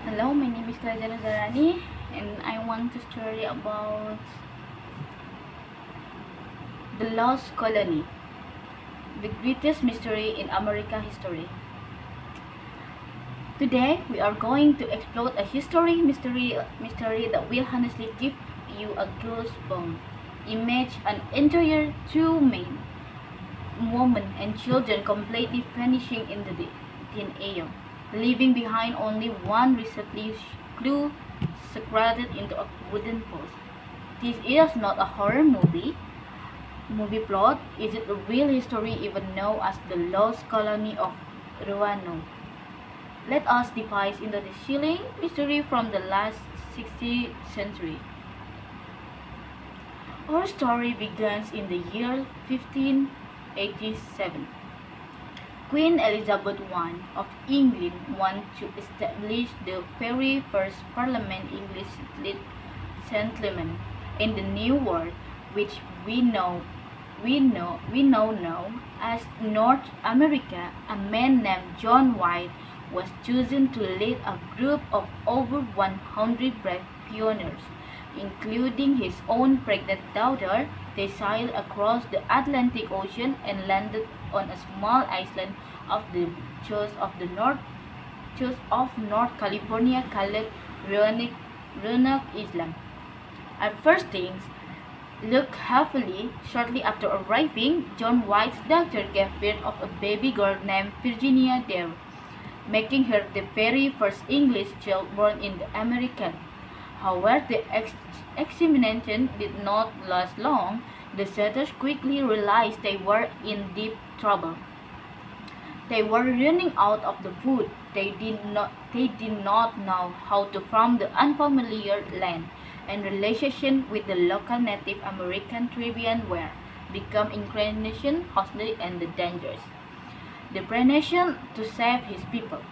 Hello, my name is Claudia Nazarani, and I want to story about the Lost Colony, the greatest mystery in America history. Today, we are going to explore a mystery that will honestly give you a goosebump. Image an entire two men, women, and children completely vanishing in the thin air, leaving behind only one recently clue secreted into a wooden post. This is not a horror movie plot. Is it a real history even known as the Lost Colony of Roanoke? Let us dive into the chilling mystery from the last 60th century. Our story begins in the year 1587. Queen Elizabeth I of England wanted to establish the very first Parliament English settlement in the New World, which we know now as North America. A man named John White was chosen to lead a group of over 100 brave pioneers, including his own pregnant daughter. They sailed across the Atlantic Ocean and landed on a small island off the coast of North California called Roanoke Island. At first things looked heavily. Shortly after arriving, John White's doctor gave birth of a baby girl named Virginia Dare, making her the very first English child born in the American. However, the examination did not last long. The settlers quickly realized they were in deep trouble. They were running out of the food. They did not know how to farm the unfamiliar land, and relations with the local Native American tribes were become increasingly hostile and dangerous. The determination to save his people.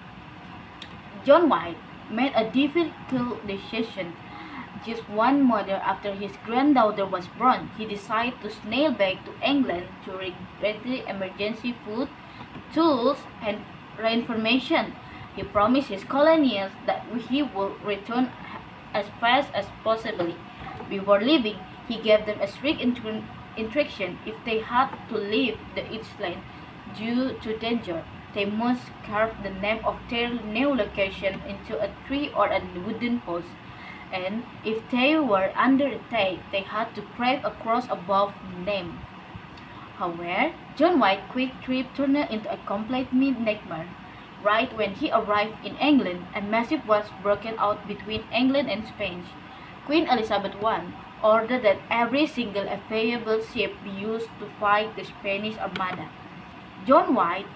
John White made a difficult decision. Just one month after his granddaughter was born, he decided to sail back to England to retrieve emergency food, tools, and reinforcement. He promised his colonials that he would return as fast as possible. Before leaving, he gave them a strict instruction: if they had to leave the island due to danger, they must carve the name of their new location into a tree or a wooden post, and if they were under attack, they had to crack across above the name. However, John White's quick trip turned into a complete nightmare. Right when he arrived in England, a massive war broke out between England and Spain. Queen Elizabeth I ordered that every single available ship be used to fight the Spanish Armada. John White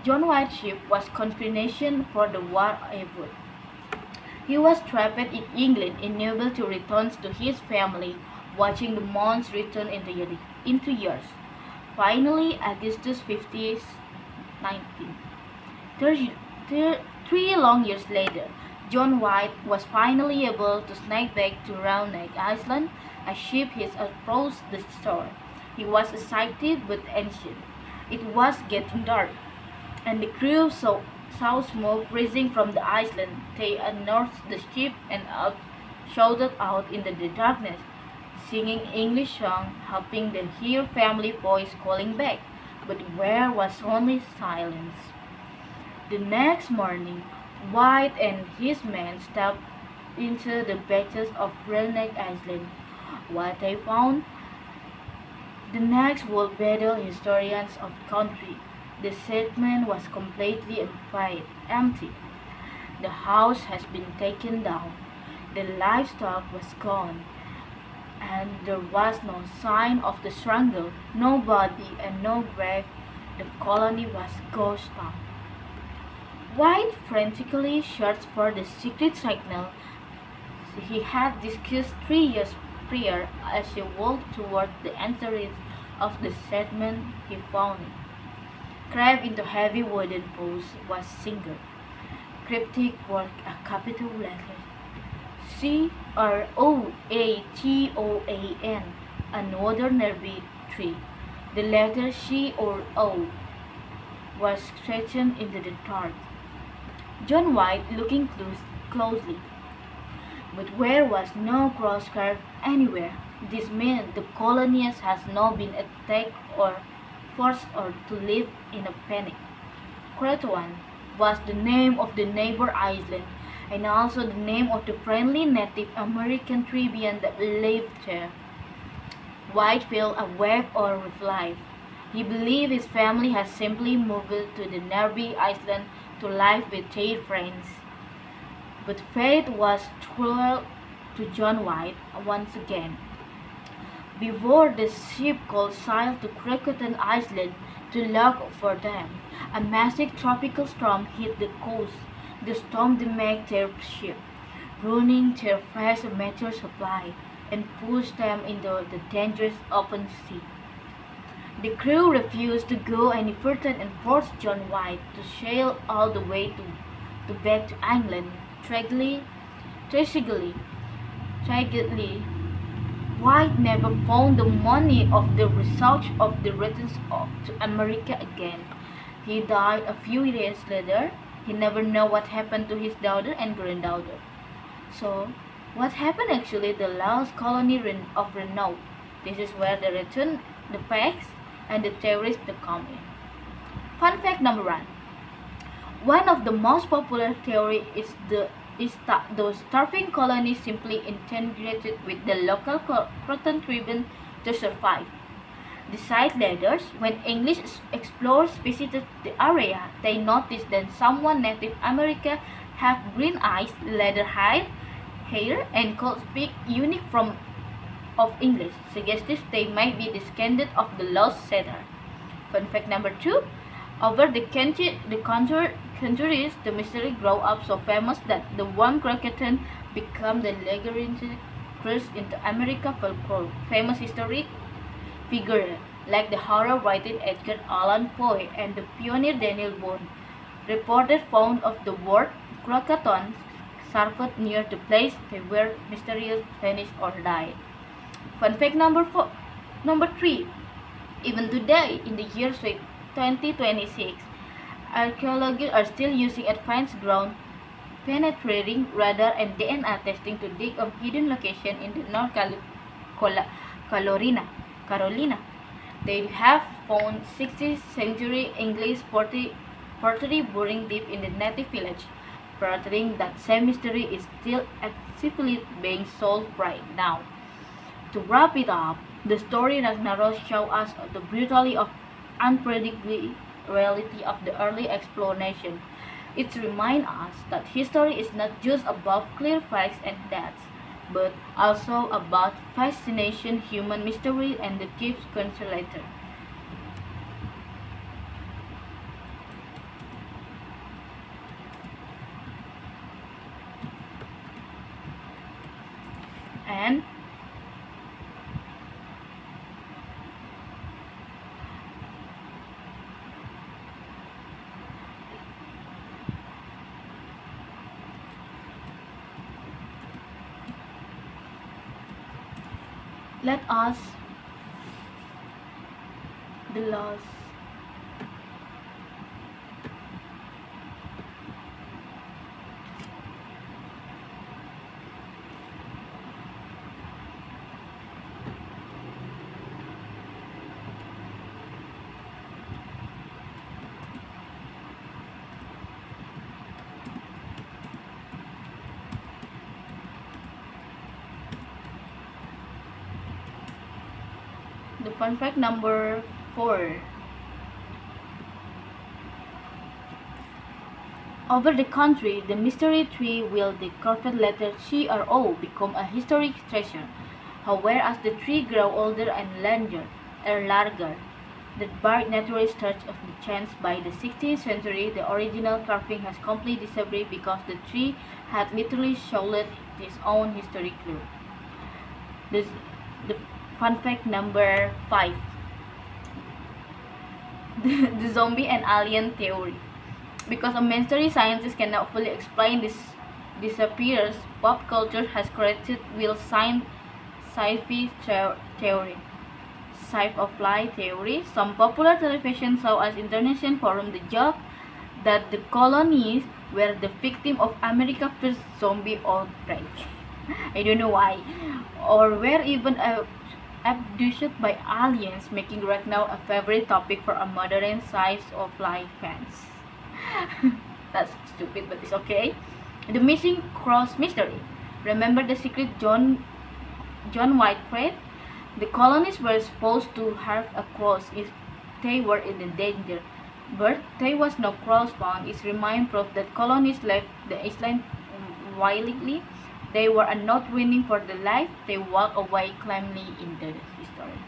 John White's ship was confirmation for the war effort. He was trapped in England, unable to return to his family, watching the months return into years. Finally, Augustus 50, 19. 3 long years later, John White was finally able to sneak back to Roanoke Island. A ship had approached the shore. He was excited but anxious. It was getting dark, and the crew saw smoke rising from the island. They unearthed the ship and shouted out into the darkness, singing English songs, hoping to hear family voice calling back. But where was only silence. The next morning, White and his men stepped into the beaches of Roanoke Island. What they found? The next world battle historians of the country. The settlement was completely empty. The house has been taken down. The livestock was gone, and there was no sign of the struggle, no body and no grave. The colony was ghost town. White frantically searched for the secret signal he had discussed 3 years prior. As he walked toward the entrance of the settlement, he found it. Carved into heavy wooden posts was single, cryptic word, a capital letter CROATOAN, another nervy tree. The letter C or O was stretched into the dark. John White, looking closely. But there was no crossguard anywhere. This meant the colonists had not been attacked or forced or to live in a panic. Croatoan was the name of the neighbor island and also the name of the friendly Native American tribune that lived there. White felt a wave of life. He believed his family had simply moved to the nearby island to live with their friends. But fate was cruel to John White once again. Before the ship could sail to Croatoan Island to look for them, a massive tropical storm hit the coast. The storm damaged their ship, ruining their fresh material supply, and pushed them into the dangerous open sea. The crew refused to go any further and forced John White to sail all the way to back to England. Tragically, tragically, White never found the money of the result of the return to America again. He died a few years later. He never knew what happened to his daughter and granddaughter. So, what happened actually the last colony of Renault? This is where the return, the facts, and the theories come in. Fun fact number one. One of the most popular theories is that the starving colonies simply integrated with the local Croatan tribune to survive. Decades later, when English explorers visited the area, they noticed that some Native Americans have green eyes, leather hair, and could speak unique form of English, suggesting they might be descendants of the lost settler. Fun fact number two. Over the centuries, the mystery grew up so famous that the one Croatoan became the legendary curse into American folklore. Famous historic figures like the horror writer Edgar Allan Poe and the pioneer Daniel Boone reported found of the word Croatoan surfaced near the place they were mysteriously vanished or died. Fun fact number three. Even today, in the year 2026, archaeologists are still using advanced ground penetrating radar and DNA testing to dig up hidden locations in the North Carolina. They have found 16th century English pottery boring deep in the native village, proving that same mystery is still actively being solved right now. To wrap it up, the story Ragnarok shows us the brutality of unpredictable reality of the early exploration. It reminds us that history is not just about clear facts and dates, but also about fascination, human mystery, and the deep consolation. And let us the loss. The fun fact number 4. Over the country, the mystery tree will the carved letter CRO become a historic treasure. However, as the tree grows older and larger, the bark naturally starts to change. By the 16th century, the original carving has completely disappeared because the tree had literally sold its own history clue. The fun fact number 5. The zombie and alien theory. Because a mystery scientists cannot fully explain this disappears, pop culture has created will sci-fi theory. Sci-fi theory. Some popular television shows as International Forum the joke that the colonies were the victim of America's first zombie outbreak. I don't know why. Or were even abducted by aliens, making right now a favorite topic for a modern science of life fans. That's stupid, but it's okay. The missing cross mystery. Remember the secret John White thread? The colonists were supposed to have a cross if they were in the danger, but there was no cross found. It remains proof that colonists left the island willingly. They were not winning for the life. They walked away calmly in the history.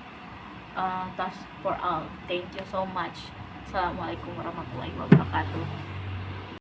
That's for all. Thank you so much. Assalamualaikum warahmatullahi wabarakatuh.